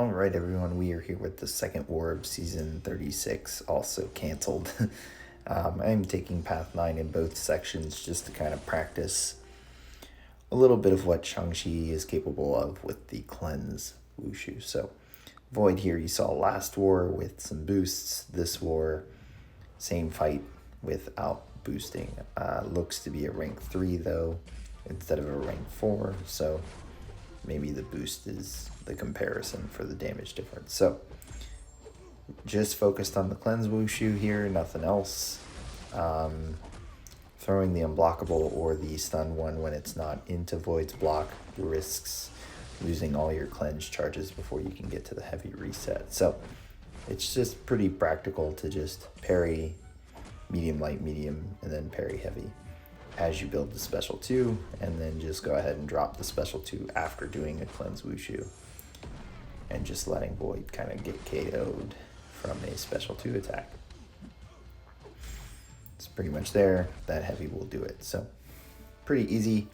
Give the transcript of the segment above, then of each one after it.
Alright everyone, we are here with the second war of season 36, also cancelled. I'm taking path 9 in both sections just to kind of practice a little bit of what Shang-Chi is capable of with the cleanse wushu. So Void here you saw last war with some boosts. This war, same fight without boosting. Looks to be a rank 3 though, instead of a rank 4, so maybe the boost is the comparison for the damage difference. So just focused on the cleanse wushu here, nothing else. Throwing the unblockable or the stun one when it's not into Void's block risks losing all your cleanse charges before you can get to the heavy reset. So it's just pretty practical to just parry medium, light, medium, and then parry heavy as you build the special 2, and then just go ahead and drop the special 2 after doing a cleanse wushu and just letting Void kind of get KO'd from a special 2 attack. It's pretty much there. That heavy will do it. So pretty easy.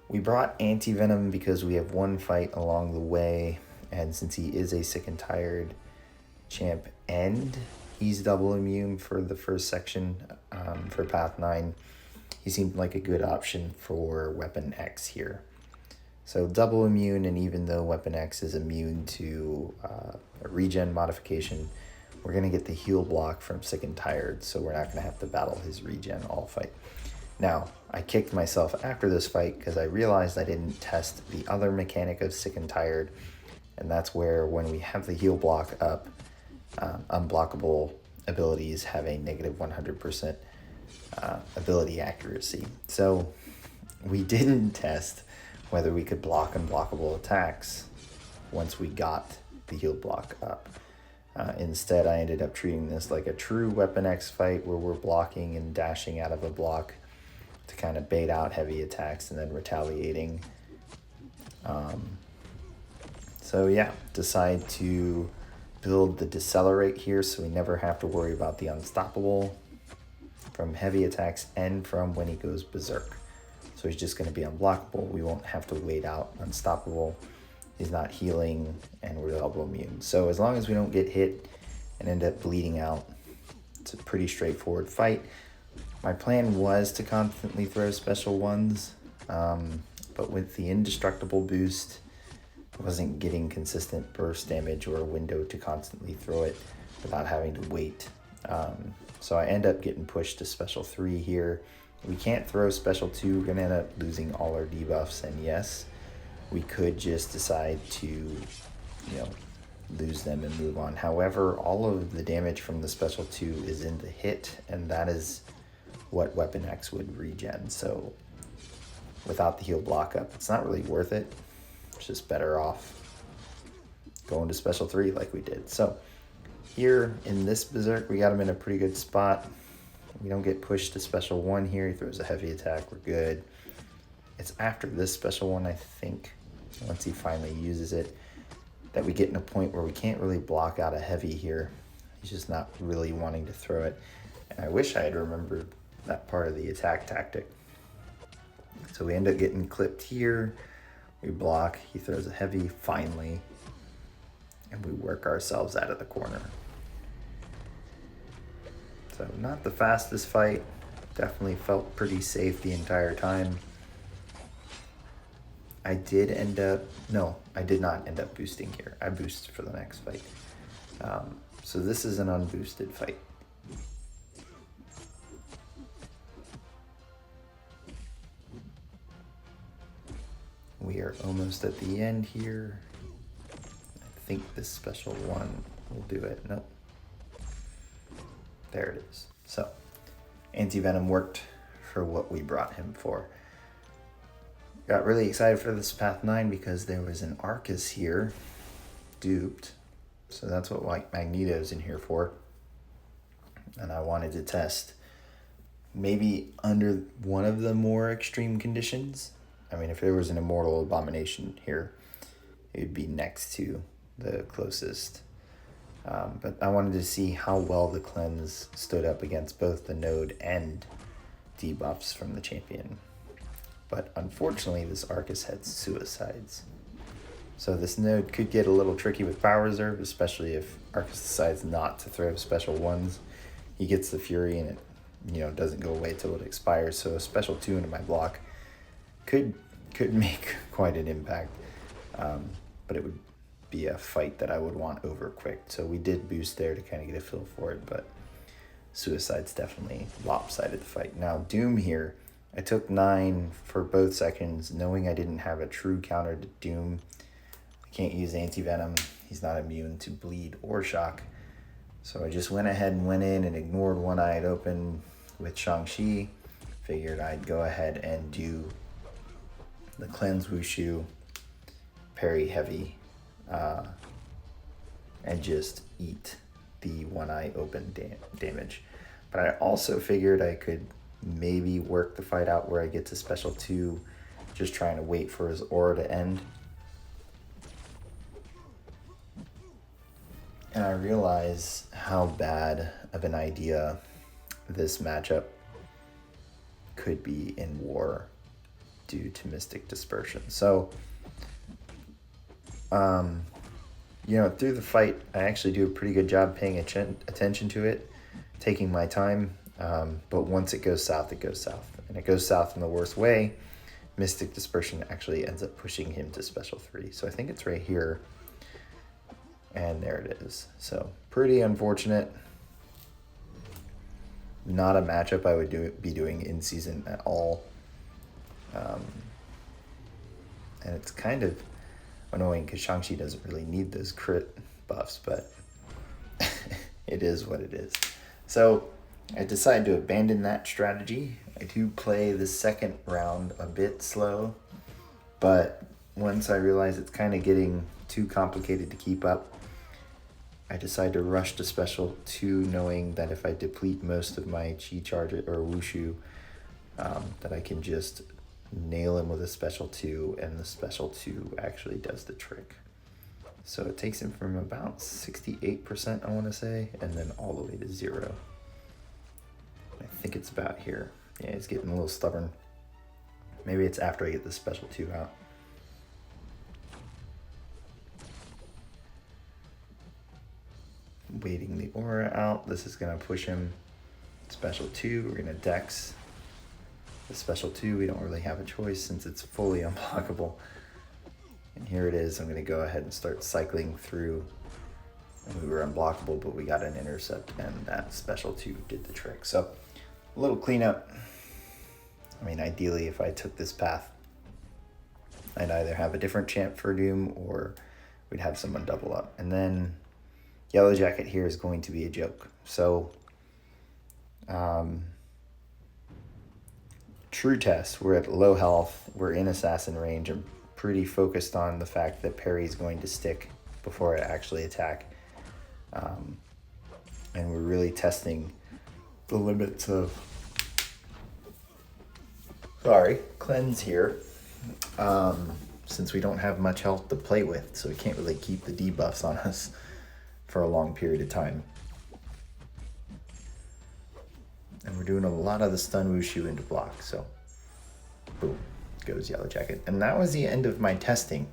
We brought Anti-venom because we have one fight along the way, and since he is a sick and tired champ and he's double immune for the first section for path 9, he seemed like a good option for Weapon X here. So double immune, and even though Weapon X is immune to a regen modification, we're going to get the heal block from Sick and Tired, so we're not going to have to battle his regen all fight. Now, I kicked myself after this fight because I realized I didn't test the other mechanic of Sick and Tired, and that's where when we have the heal block up, unblockable abilities have a negative 100% ability accuracy. So we didn't test whether we could block unblockable attacks once we got the heal block up. Instead, I ended up treating this like a true Weapon X fight where we're blocking and dashing out of a block to kind of bait out heavy attacks and then retaliating. So yeah, decide to build the decelerate here so we never have to worry about the unstoppable from heavy attacks and from when he goes berserk. So he's just going to be unblockable. We won't have to wait out unstoppable. He's not healing, and we're double immune. So as long as we don't get hit and end up bleeding out, it's a pretty straightforward fight. My plan was to constantly throw special ones, but with the indestructible boost, I wasn't getting consistent burst damage or a window to constantly throw it without having to wait. So I end up getting pushed to special 3 here. We can't throw special 2, we're gonna end up losing all our debuffs, and yes, we could just decide to, lose them and move on. However, all of the damage from the special 2 is in the hit, and that is what Weapon X would regen. So without the heal block up, it's not really worth it. It's just better off going to special 3 like we did. So here in this berserk, we got him in a pretty good spot. We don't get pushed to special 1 here. He throws a heavy attack. We're good. It's after this special 1, I think, once he finally uses it, that we get in a point where we can't really block out a heavy here. He's just not really wanting to throw it. And I wish I had remembered that part of the attack tactic. So we end up getting clipped here. We block. He throws a heavy finally, and we work ourselves out of the corner. So not the fastest fight. Definitely felt pretty safe the entire time. I did not end up boosting here. I boosted for the next fight. So this is an unboosted fight. We are almost at the end here. I think this special 1 will do it. Nope. There it is. So Anti-venom worked for what we brought him for. Got really excited for this path 9 because there was an Aarkus here duped. So that's what like Magneto's in here for. And I wanted to test maybe under one of the more extreme conditions. I mean, if there was an immortal abomination here, it would be next to the closest. But I wanted to see how well the cleanse stood up against both the node and debuffs from the champion. But unfortunately, this Aarkus had suicides. So this node could get a little tricky with power reserve, especially if Aarkus decides not to throw special 1s. He gets the Fury and it doesn't go away till it expires. So a special 2 into my block could make quite an impact. But it would be a fight that I would want over quick. So we did boost there to kind of get a feel for it, but Suicide's definitely lopsided the fight. Now Doom here, I took 9 for both seconds, knowing I didn't have a true counter to Doom. I can't use Anti-venom. He's not immune to bleed or shock. So I just went ahead and went in and ignored one-eyed open with Shang-Chi. Figured I'd go ahead and do the cleanse Wushu, parry heavy, and just eat the one-eye open damage. But I also figured I could maybe work the fight out where I get to special 2, just trying to wait for his aura to end. And I realize how bad of an idea this matchup could be in war due to Mystic Dispersion. So, through the fight, I actually do a pretty good job paying attention to it, taking my time. But once it goes south, it goes south. And it goes south in the worst way. Mystic Dispersion actually ends up pushing him to special 3. So I think it's right here. And there it is. So pretty unfortunate. Not a matchup I would be doing in season at all. And it's kind of annoying because Shang-Chi doesn't really need those crit buffs, but it is what it is. So I decided to abandon that strategy. I do play the second round a bit slow, but once I realize it's kind of getting too complicated to keep up, I decided to rush to special 2, knowing that if I deplete most of my Chi Charge or Wushu, that I can just nail him with a special 2, and the special 2 actually does the trick. So it takes him from about 68%, I want to say, and then all the way to 0. I think it's about here. Yeah, he's getting a little stubborn. Maybe it's after I get the special 2 out. Waiting the aura out. This is going to push him. Special 2, we're going to dex. The special 2, we don't really have a choice since it's fully unblockable. And here it is. I'm going to go ahead and start cycling through. And we were unblockable, but we got an intercept, and that special 2 did the trick. So a little cleanup. I mean, ideally, if I took this path, I'd either have a different champ for Doom or we'd have someone double up. And then Yellowjacket here is going to be a joke. So, true test, we're at low health, we're in assassin range. I'm pretty focused on the fact that parry is going to stick before I actually attack. And we're really testing the limits of cleanse here, since we don't have much health to play with, so we can't really keep the debuffs on us for a long period of time. And we're doing a lot of the stun Wushu into block, so boom, goes Yellowjacket. And that was the end of my testing.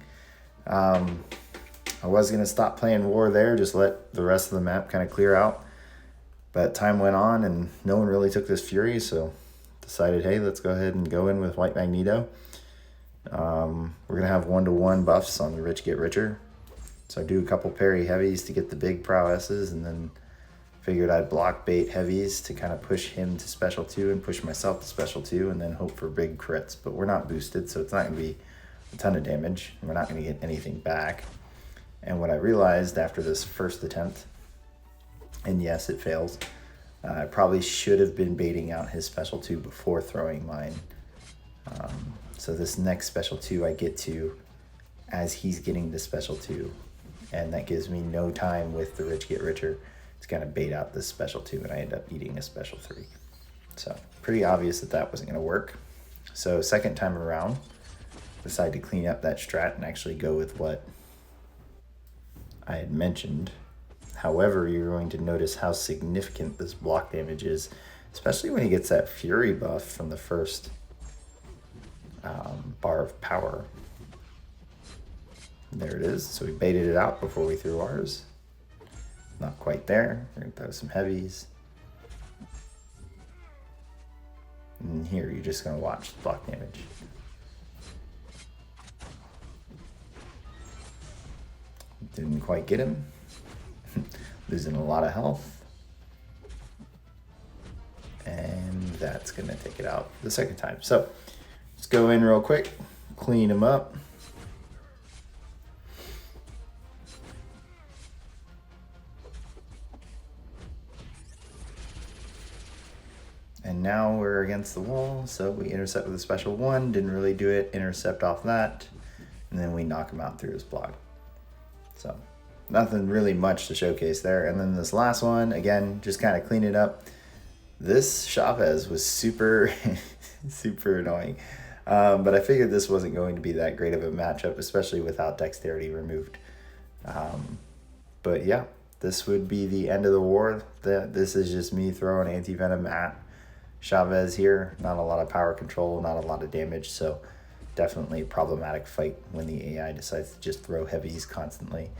I was going to stop playing war there, just let the rest of the map kind of clear out. But time went on and no one really took this Fury, so decided, hey, let's go ahead and go in with White Magneto. We're going to have 1-to-1 buffs on the Rich Get Richer. So I do a couple parry heavies to get the big prowesses, and then figured I'd block bait heavies to kind of push him to special 2 and push myself to special 2 and then hope for big crits. But we're not boosted, so it's not going to be a ton of damage. We're not going to get anything back. And what I realized after this first attempt, and yes, it fails, I probably should have been baiting out his special 2 before throwing mine. So this next special 2 I get to as he's getting the special 2. And that gives me no time with the Rich Get Richer. It's going to bait out this special 2, and I end up eating a special 3. So pretty obvious that that wasn't going to work. So second time around, decided to clean up that strat and actually go with what I had mentioned. However, you're going to notice how significant this block damage is, especially when he gets that Fury buff from the first bar of power. There it is. So we baited it out before we threw ours. Not quite there. We're gonna throw some heavies. And here you're just gonna watch the block damage. Didn't quite get him. Losing a lot of health. And that's gonna take it out the second time. So let's go in real quick, clean him up. And now we're against the wall, so we intercept with a special 1, didn't really do it, intercept off that, and then we knock him out through his block. So nothing really much to showcase there. And then this last one, again, just kind of clean it up. This Chavez was super, super annoying. But I figured this wasn't going to be that great of a matchup, especially without dexterity removed. But yeah, this would be the end of the war. This is just me throwing anti-venom at Chavez here. Not a lot of power control, not a lot of damage, so definitely a problematic fight when the AI decides to just throw heavies constantly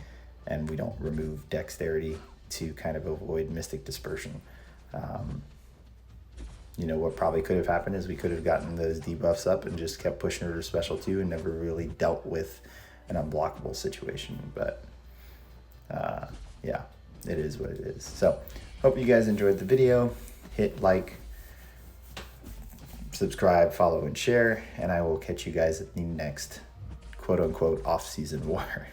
and we don't remove dexterity to kind of avoid mystic dispersion. You know, what probably could have happened is we could have gotten those debuffs up and just kept pushing her to special 2 and never really dealt with an unblockable situation. But yeah, it is what it is. So hope you guys enjoyed the video. Hit like, subscribe, follow, and share, and I will catch you guys at the next quote-unquote off-season war.